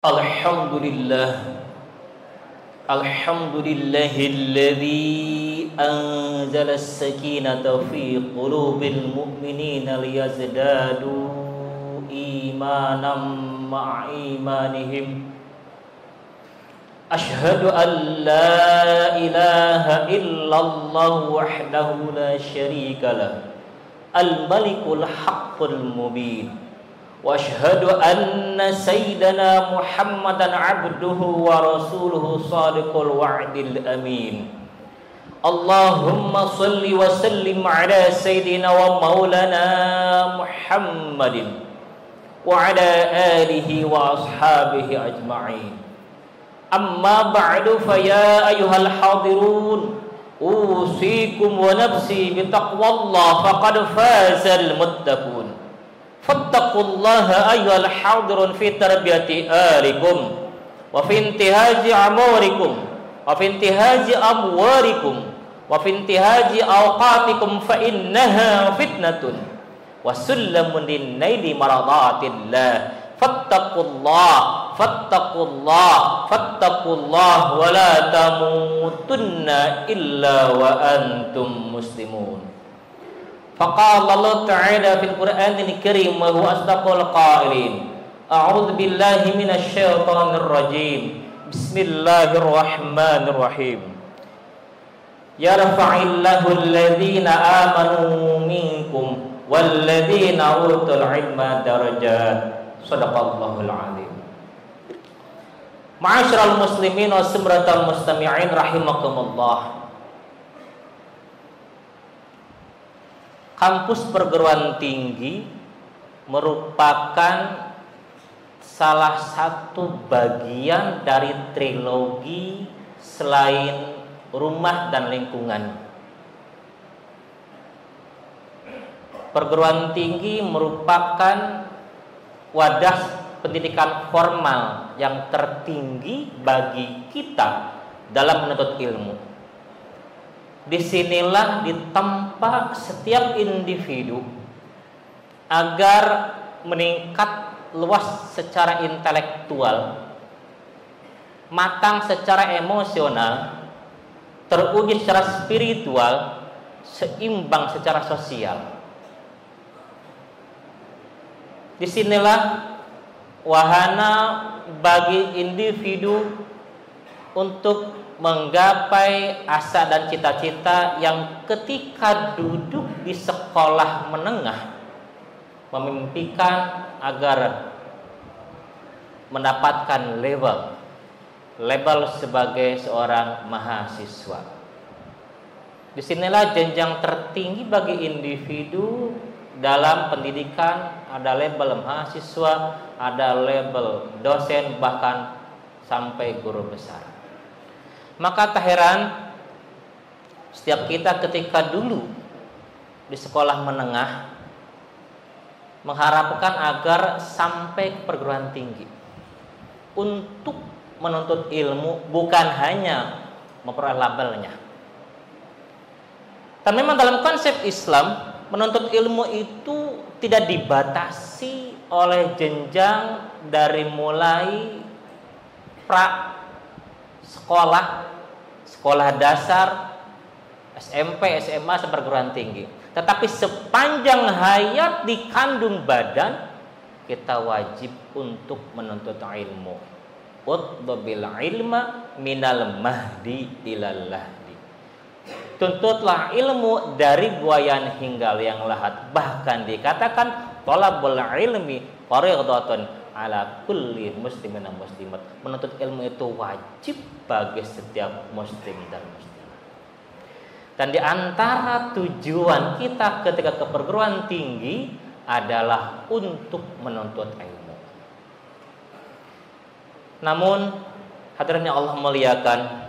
Alhamdulillah, alhamdulillahilladzi anzala as-sakinata fi qulubil mu'minina liyazdadu imanan ma'a imanihim. Ashhadu an la ilaha illallah wahdahu la syarika lah, al-malikul haqqul mubin. Wa asyhadu anna sayyidana Muhammadan abduhu wa rasuluhu shadiqul wa'dil amin. Allahumma salli wa sallim ala sayyidina wa maulana Muhammadin wa ala alihi wa ashabihi ajma'in. Amma ba'du, fa ya ayyuhal hadirun, usikum wa nafsi bitaqwallah faqad fazal muttaqun. Fattaqullaha ayyuhal hadirun fi tarbiyati alikum wa fi intihaji amurikum wa fi intihaji amwarikum wa fi intihaji awqatikum fa innaha fitnatun wa sullamun linnaili maradatillah. Fattaqullah wa la tamutunna illa wa antum muslimun. Faqala Allah Ta'ala fil Qur'anil Karim wa huwa asdaqul qailin. A'udzu billahi minasy syaithanir rajim. Bismillahirrahmanirrahim. Yarfa'illahu alladhina amanu minkum walladhina utul ilma darajat. Shadaqallahul azim. Ma'asyiral muslimin wa sumratal mustami'in rahimakumullah. Kampus perguruan tinggi merupakan salah satu bagian dari trilogi selain rumah dan lingkungan. Perguruan tinggi merupakan wadah pendidikan formal yang tertinggi bagi kita dalam menuntut ilmu. Disinilah ditempa setiap individu agar meningkat luas secara intelektual, matang secara emosional, teruji secara spiritual, seimbang secara sosial. Disinilah wahana bagi individu untuk menggapai asa dan cita-cita yang ketika duduk di sekolah menengah memimpikan agar mendapatkan label sebagai seorang mahasiswa. Disinilah jenjang tertinggi bagi individu dalam pendidikan, ada label mahasiswa, ada label dosen, bahkan sampai guru besar. Maka tak heran setiap kita ketika dulu di sekolah menengah mengharapkan agar sampai ke perguruan tinggi untuk menuntut ilmu, bukan hanya memperoleh labelnya. Dan memang dalam konsep Islam, menuntut ilmu itu tidak dibatasi oleh jenjang dari mulai pra sekolah dasar, SMP, SMA, perguruan tinggi. Tetapi sepanjang hayat dikandung badan, kita wajib untuk menuntut ilmu. Utlubil ilma minal mahdi ilal lahdi. Tuntutlah ilmu dari buayan hingga liang lahat. Bahkan dikatakan thalabul ilmi fardhatun ala kulli muslimin dan muslimat. Menuntut ilmu itu wajib bagi setiap muslim dan muslimat. Dan di antara tujuan kita ketika ke perguruan tinggi adalah untuk menuntut ilmu. Namun hadirin yang Allah muliakan,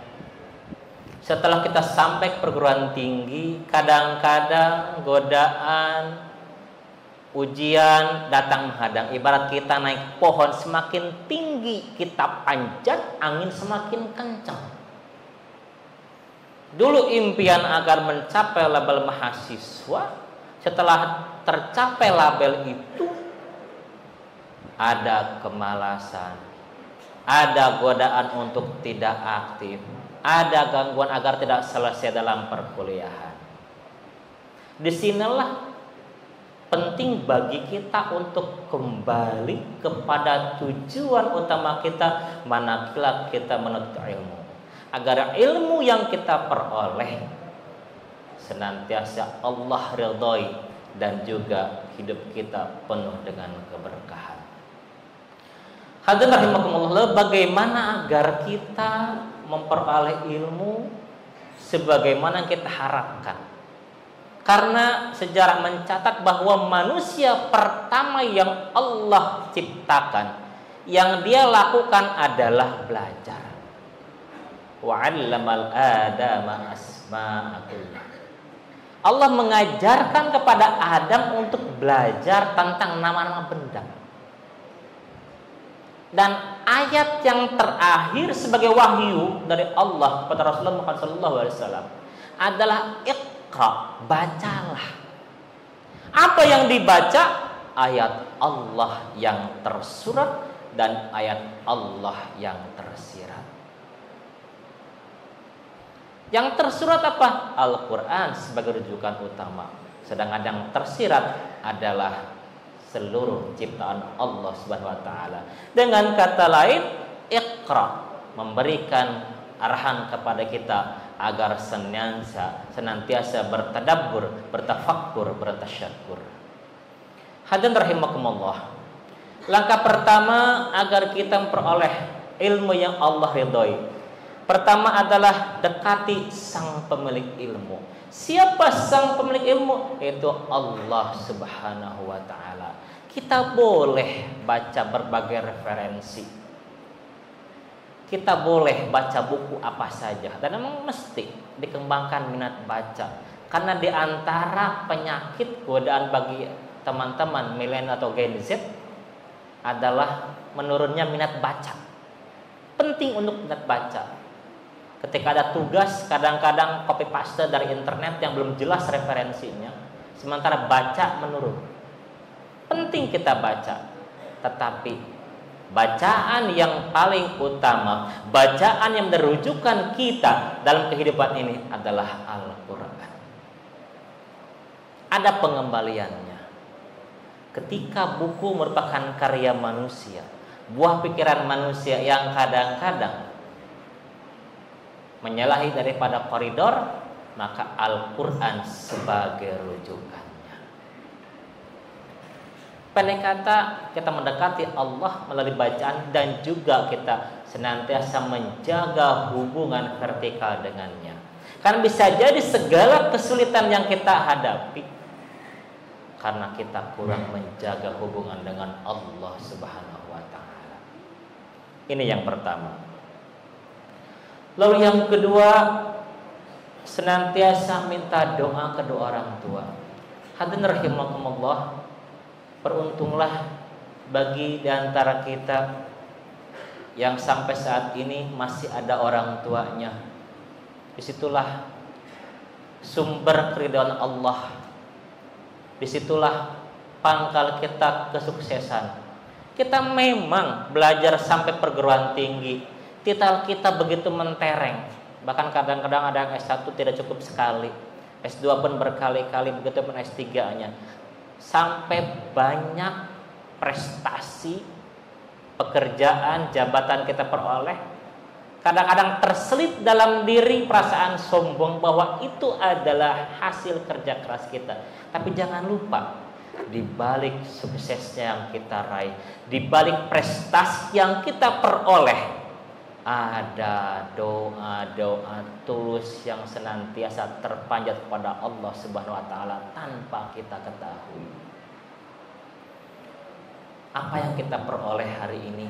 setelah kita sampai ke perguruan tinggi, kadang-kadang godaan, ujian datang menghadang. Ibarat kita naik pohon, semakin tinggi kita panjat, angin semakin kencang. Dulu impian agar mencapai label mahasiswa, setelah tercapai label itu ada kemalasan, ada godaan untuk tidak aktif, ada gangguan agar tidak selesai dalam perkuliahan. Disinilah penting bagi kita untuk kembali kepada tujuan utama kita manakala kita menuntut ilmu, agar ilmu yang kita peroleh senantiasa Allah ridhoi dan juga hidup kita penuh dengan keberkahan. Hadirin rahimakumullah, bagaimana agar kita memperoleh ilmu sebagaimana kita harapkan? Karena sejarah mencatat bahwa manusia pertama yang Allah ciptakan, yang dia lakukan adalah belajar. Wa 'allamal adama asma'akullah. Allah mengajarkan kepada Adam untuk belajar tentang nama-nama benda. Dan ayat yang terakhir sebagai wahyu dari Allah kepada Rasulullah Muhammad SAW adalah Iqra, bacalah. Apa yang dibaca? Ayat Allah yang tersurat dan ayat Allah yang tersirat. Yang tersurat apa? Al-Quran sebagai rujukan utama. Sedangkan yang tersirat adalah seluruh ciptaan Allah Subhanahu wa taala. Dengan kata lain, Iqra, memberikan arahan kepada kita agar senantiasa bertadabbur, bertafakkur, bertasyakkur. Hadirin rahimakumullah. Langkah pertama agar kita memperoleh ilmu yang Allah ridhoi, pertama adalah dekati sang pemilik ilmu. Siapa sang pemilik ilmu? Itu Allah Subhanahu wa taala. Kita boleh baca berbagai referensi. Kita boleh baca buku apa saja, dan memang mesti dikembangkan minat baca. Karena di antara penyakit godaan bagi teman-teman milenial atau Gen Z adalah menurunnya minat baca. Penting untuk minat baca. Ketika ada tugas, kadang-kadang copy paste dari internet yang belum jelas referensinya, sementara baca menurun. Penting kita baca, tetapi bacaan yang paling utama, bacaan yang merujukan kita dalam kehidupan ini adalah Al-Quran. Ada pengembaliannya. Ketika buku merupakan karya manusia, buah pikiran manusia yang kadang-kadang menyalahi daripada koridor, maka Al-Quran sebagai rujukannya. Pendek kata, kita mendekati Allah melalui bacaan dan juga kita senantiasa menjaga hubungan vertikal dengannya. Karena bisa jadi segala kesulitan yang kita hadapi karena kita kurang menjaga hubungan dengan Allah Subhanahu wa taala. Ini yang pertama. Lalu yang kedua, senantiasa minta doa kedua orang tua. Hadirin rahimakumullah, beruntunglah bagi di antara kita yang sampai saat ini masih ada orang tuanya. Disitulah sumber keridhaan Allah. Disitulah pangkal kita kesuksesan. Kita memang belajar sampai perguruan tinggi, titel kita begitu mentereng. Bahkan kadang-kadang ada yang S1 tidak cukup sekali, S2 pun berkali-kali, begitu pun S3-nya. Sampai banyak prestasi, pekerjaan, jabatan kita peroleh, kadang-kadang terselip dalam diri perasaan sombong bahwa itu adalah hasil kerja keras kita. Tapi jangan lupa, di balik suksesnya yang kita raih, di balik prestasi yang kita peroleh, ada doa-doa tulus yang senantiasa terpanjat kepada Allah Subhanahu wa taala tanpa kita ketahui. Apa yang kita peroleh hari ini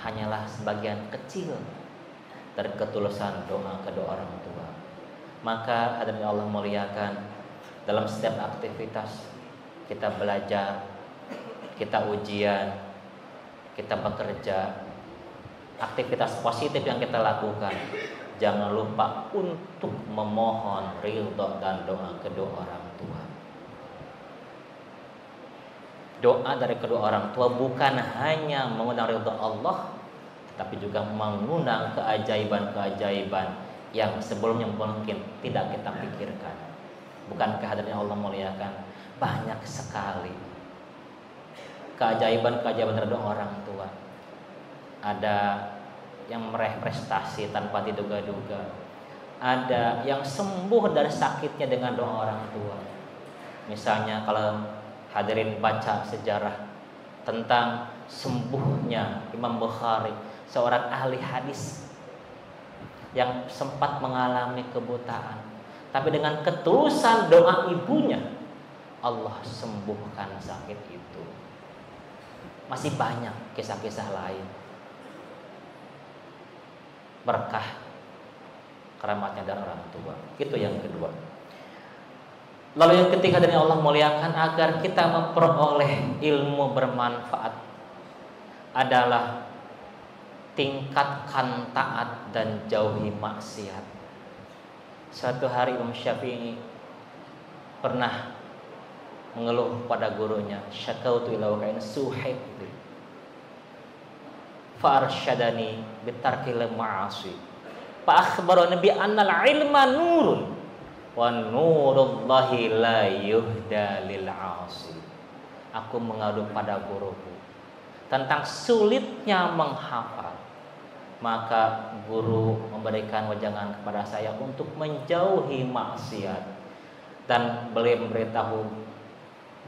hanyalah sebagian kecil dari ketulusan doa kedua orang tua. Maka hadirin Allah muliakan, dalam setiap aktivitas kita belajar, kita ujian, kita bekerja, aktivitas positif yang kita lakukan, jangan lupa untuk memohon ridho dan doa kedua orang tua. Doa dari kedua orang tua bukan hanya mengundang ridha Allah, tetapi juga mengundang keajaiban-keajaiban yang sebelumnya mungkin tidak kita pikirkan. Bukankah hadirin Allah muliakan, banyak sekali keajaiban-keajaiban dari kedua orang tua. Ada yang meraih prestasi tanpa diduga-duga, ada yang sembuh dari sakitnya dengan doa orang tua. Misalnya kalau hadirin baca sejarah tentang sembuhnya Imam Bukhari, seorang ahli hadis yang sempat mengalami kebutaan, tapi dengan ketulusan doa ibunya Allah sembuhkan sakit itu. Masih banyak kisah-kisah lain, berkah keramatnya dari orang tua. Itu yang kedua. Lalu yang ketiga dari Allah muliakan, agar kita memperoleh ilmu bermanfaat adalah tingkatkan taat dan jauhi maksiat. Suatu hari Imam Syafi'i pernah mengeluh pada gurunya, syakautu ila waqa'in suhaib fa arsyadani bitarkil ma'asi fa akhbarani bi annal ilma nurun wa nurullahi la yuhda lil 'asi. Aku mengadu pada guruku tentang sulitnya menghafal, maka guru memberikan wejangan kepada saya untuk menjauhi maksiat, dan beliau memberitahu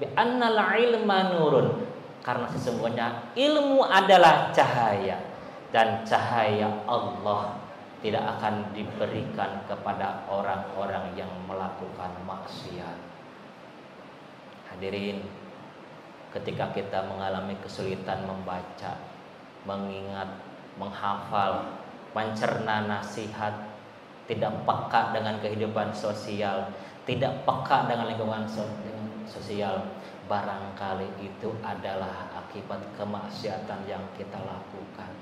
bi annal ilma nurun, karena sesungguhnya ilmu adalah cahaya, dan cahaya Allah tidak akan diberikan kepada orang-orang yang melakukan maksiat. Hadirin, ketika kita mengalami kesulitan membaca, mengingat, menghafal, mencerna nasihat, tidak peka dengan kehidupan sosial, tidak peka dengan lingkungan sosial, barangkali itu adalah akibat kemaksiatan yang kita lakukan.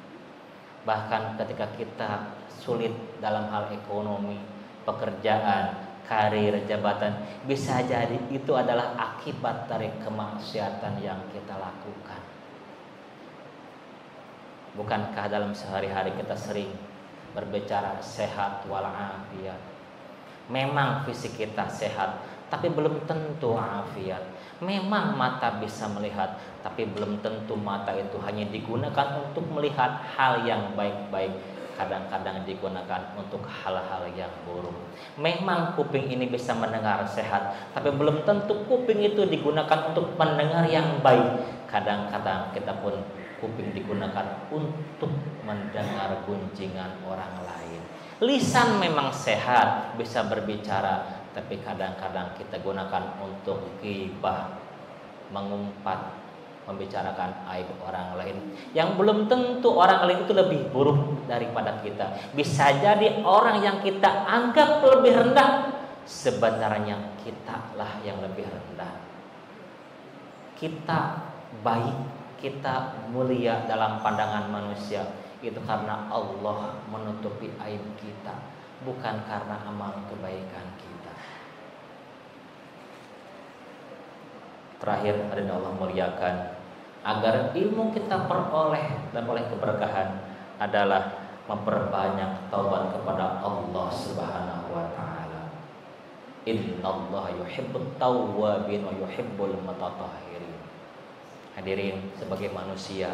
Bahkan ketika kita sulit dalam hal ekonomi, pekerjaan, karir, jabatan, bisa jadi itu adalah akibat dari kemaksiatan yang kita lakukan. Bukankah dalam sehari-hari kita sering berbicara sehat walafiat? Memang fisik kita sehat, tapi belum tentu afiat. Memang mata bisa melihat, tapi belum tentu mata itu hanya digunakan untuk melihat hal yang baik-baik. Kadang-kadang digunakan untuk hal-hal yang buruk. Memang kuping ini bisa mendengar sehat, tapi belum tentu kuping itu digunakan untuk mendengar yang baik. Kadang-kadang kita pun kuping digunakan untuk mendengar gunjingan orang lain. Lisan memang sehat, bisa berbicara, tapi kadang-kadang kita gunakan untuk ghibah, mengumpat, membicarakan aib orang lain yang belum tentu orang lain itu lebih buruk daripada kita. Bisa jadi orang yang kita anggap lebih rendah, sebenarnya kitalah yang lebih rendah. Kita baik, kita mulia dalam pandangan manusia, itu karena Allah menutupi aib kita, bukan karena amal kebaikan kita. Terakhir, ada Allah muliakan, agar ilmu kita peroleh dan oleh keberkahan adalah memperbanyak taubat kepada Allah Subhanahu wa taala. Innallaha yuhibbut tawwabin wa yuhibbul mutatahhirin. Hadirin, sebagai manusia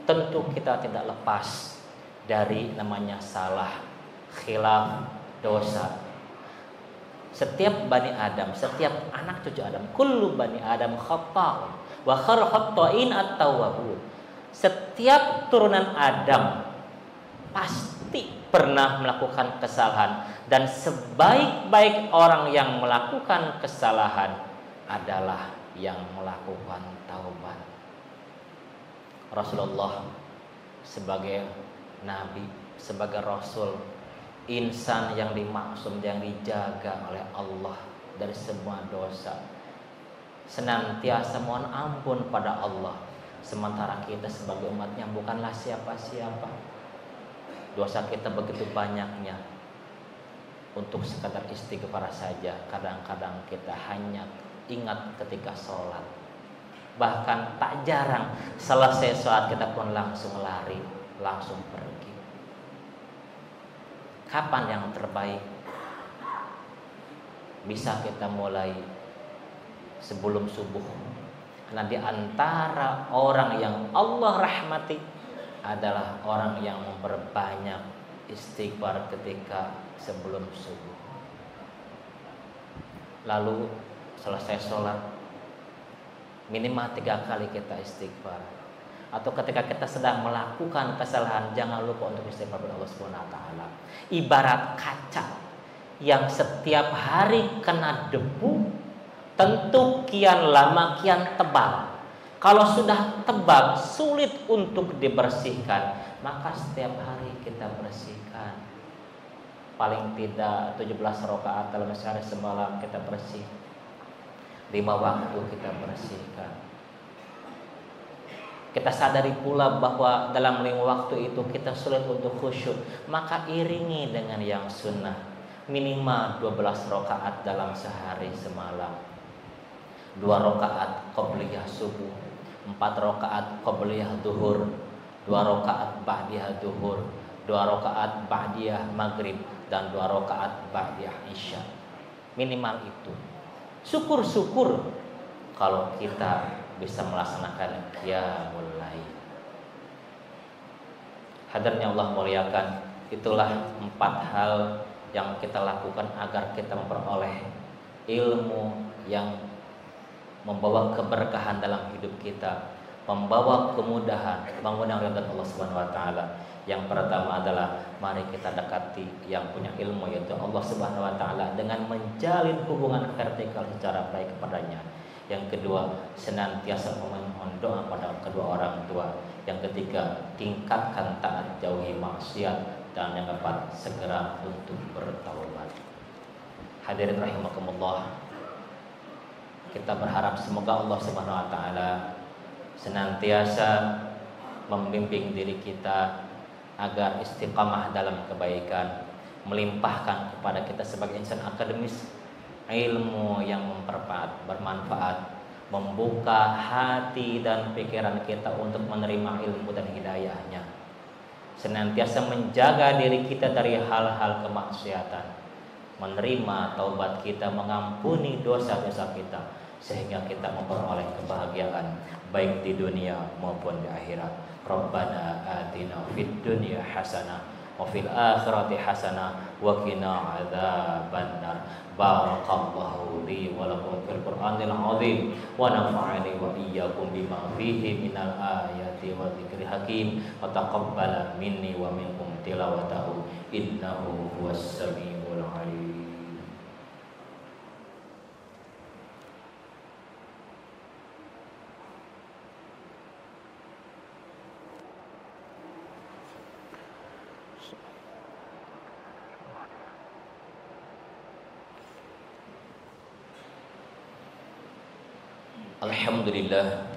tentu kita tidak lepas dari namanya salah, khilaf, dosa. Setiap Bani Adam, setiap anak cucu Adam, kullu Bani Adam khata'un wa khairul khata'in at-tawwabun. Setiap turunan Adam pasti pernah melakukan kesalahan, dan sebaik-baik orang yang melakukan kesalahan adalah yang melakukan taubat. Rasulullah sebagai nabi, sebagai rasul, insan yang dimaksum, yang dijaga oleh Allah dari semua dosa, senantiasa mohon ampun pada Allah. Sementara kita sebagai umatnya bukanlah siapa-siapa. Dosa kita begitu banyaknya, untuk sekadar istighfar saja kadang-kadang kita hanya ingat ketika sholat. Bahkan tak jarang selesai sholat kita pun langsung lari, langsung pergi. Kapan yang terbaik? Bisa kita mulai sebelum subuh. Karena di antara orang yang Allah rahmati adalah orang yang memperbanyak istighfar ketika sebelum subuh. Lalu selesai sholat, minimal 3 kali kita istighfar. Atau ketika kita sedang melakukan kesalahan, jangan lupa untuk istighfar kepada Allah Subhanahu wa taala. Ibarat kaca yang setiap hari kena debu, tentu kian lama kian tebal. Kalau sudah tebal, sulit untuk dibersihkan, maka setiap hari kita bersihkan. Paling tidak 17 rakaat dalam sehari semalam kita bersih. 5 waktu kita bersihkan. Kita sadari pula bahwa dalam 5 waktu itu kita sulit untuk khusyuk, maka iringi dengan yang sunnah. Minimal 12 rakaat dalam sehari semalam. 2 rakaat qabliyah subuh, 4 rakaat qabliyah duhur, 2 rakaat ba'diyah duhur, 2 rakaat ba'diyah maghrib, dan 2 rakaat ba'diyah isya. Minimal itu. Syukur-syukur kalau kita bisa melaksanakan qiyamul lail. Hadirnya Allah muliakan, itulah 4 hal yang kita lakukan agar kita memperoleh ilmu yang membawa keberkahan dalam hidup kita, membawa kemudahan, mengundang ridha Allah Subhanahu wa taala. Yang pertama adalah mari kita dekati yang punya ilmu, yaitu Allah Subhanahu wa taala, dengan menjalin hubungan vertikal secara baik kepadanya. Yang kedua, senantiasa memohon doa pada kedua orang tua. Yang ketiga, tingkatkan taat, jauhi maksiat. Dan yang keempat, segera untuk bertaubat. Hadirin rahimakumullah, kita berharap semoga Allah Subhanahu wa taala senantiasa membimbing diri kita agar istiqamah dalam kebaikan, melimpahkan kepada kita sebagai insan akademis ilmu yang bermanfaat, membuka hati dan pikiran kita untuk menerima ilmu dan hidayahnya, senantiasa menjaga diri kita dari hal-hal kemaksiatan, menerima taubat kita, mengampuni dosa-dosa kita, sehingga kita memperoleh kebahagiaan baik di dunia maupun di akhirat. Rabbana atina fid dunya hasanah wa fil akhirati hasanah wa qina adzabannar. Barakallahu li wa lakum fil Qur'anil azim wa nafa'ani wa iyyakum bima fihi minal ayati wa dzikril hakim wa taqabbala minni wa minkum tilawatahu innahu huwas samiul alim.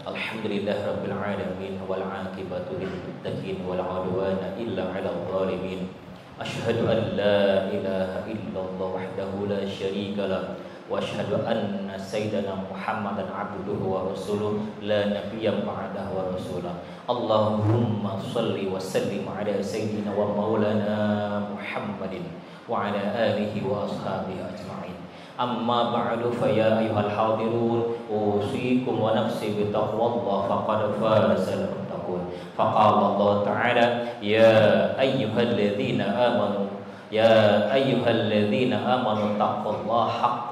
Alhamdulillah rabbil alamin wal aqibatu lil muttaqin wal udwana illa 'alal zalimin. Asyhadu an la ilaha illallah wahdahu la syarika lah wa asyhadu anna sayyidana Muhammadan 'abduhu wa rasuluh la nabiyya ba'dahu wa rasulah. Allahumma shalli wa sallim 'ala sayyidina wa maulana Muhammadin wa 'ala alihi wa ashabihi ajma'in. Amma ba'du fa ya ayyuhal hadirun usikum wa nafsi bi taqwallah faqad fazal muttaqun. Faqala Allah ta'ala ya ayyuhalladzina amanu taqullaha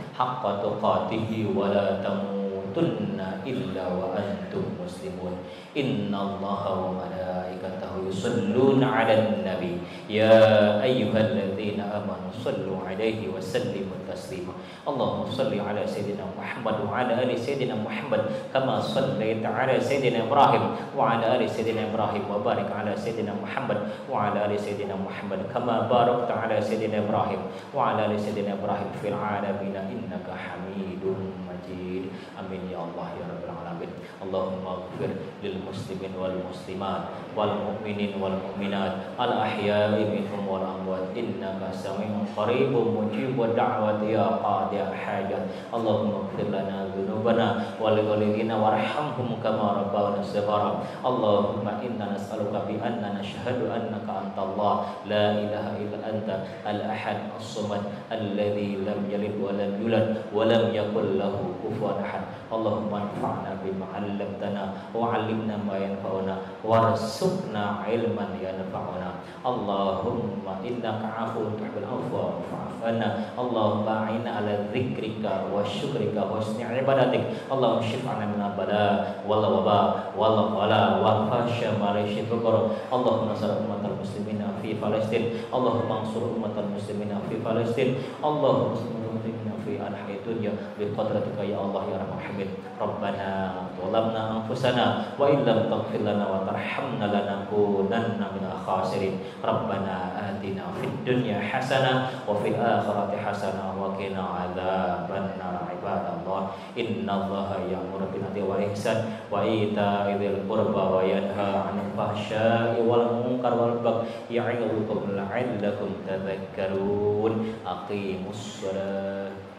haqqa tuqatih wa la tamutunna illa wa antum muslimun. Innallaha wa malaikatahu yusholluna 'alan nabi ya ayyuhalladzina amanu shallu 'alaihi wa sallimu taslima. Allahumma shalli 'ala sayyidina Muhammad wa 'ala ali sayyidina Muhammad kama shallaita 'ala sayyidina Ibrahim wa 'ala ali sayyidina Ibrahim wa barik 'ala sayyidina Muhammad wa 'ala ali sayyidina Muhammad kama barakta 'ala sayyidina Ibrahim wa 'ala ali sayyidina Ibrahim fil 'alamin innaka Hamidum Majid. Amin ya Allah ya rabbal alamin. Amin. Allahumma ighfir lil muslimin wal muslimat wal mu'minin wal mu'minat al ahya'i minhum wal amwat innaka sami'un qaribun mujibud da'wati ya qadiyal hajat. Allahumma ighfir lana dzunubana wa li walidina warhamhum kama rabbawna shighara. Allahumma inna nas'aluka bi anna nashhadu annaka antallah la ilaha illa anta al-ahad as-samad alladzi lam yalid wa lam yulad wa lam yakul lahu kufuwan ahad. Allahumma anfa'na bima 'allamtana wa 'allimna ma yanfa'una warzuqna 'ilman yanfa'una. Allahumma innaka 'afuwwun tuhibbul 'afwa fa'fu 'anna. Allahumma a'inna 'ala dzikrika wa syukrika wa husni 'ibadatik. Allahumma shif'ana min al-bala wal waba wal ghala wal fahsya ma la yashfaqur. Allahumma ansur ummatal muslimina fi Palestin. Allahumma ansur ummatal muslimina fi Palestin. Allahumma ansur muslimina fi anha'i dunya bi qadratika ya Allah ya arhamar rahimin. Rabbana zalamna anfusana wa illam taghfir lana wa tarhamna lanakunanna minal khasirin. Rabbana atina fid dunya hasanah wa fil akhirati hasanah wa qina adzabannar. Ibadallah, innallaha ya'muru bil 'adli wal ihsan wa ita'i dzil qurba wa yanha 'anil fahsya'i wal munkar wal baghi ya'idukum la'allakum tadhakkarun. Aqimus shalah.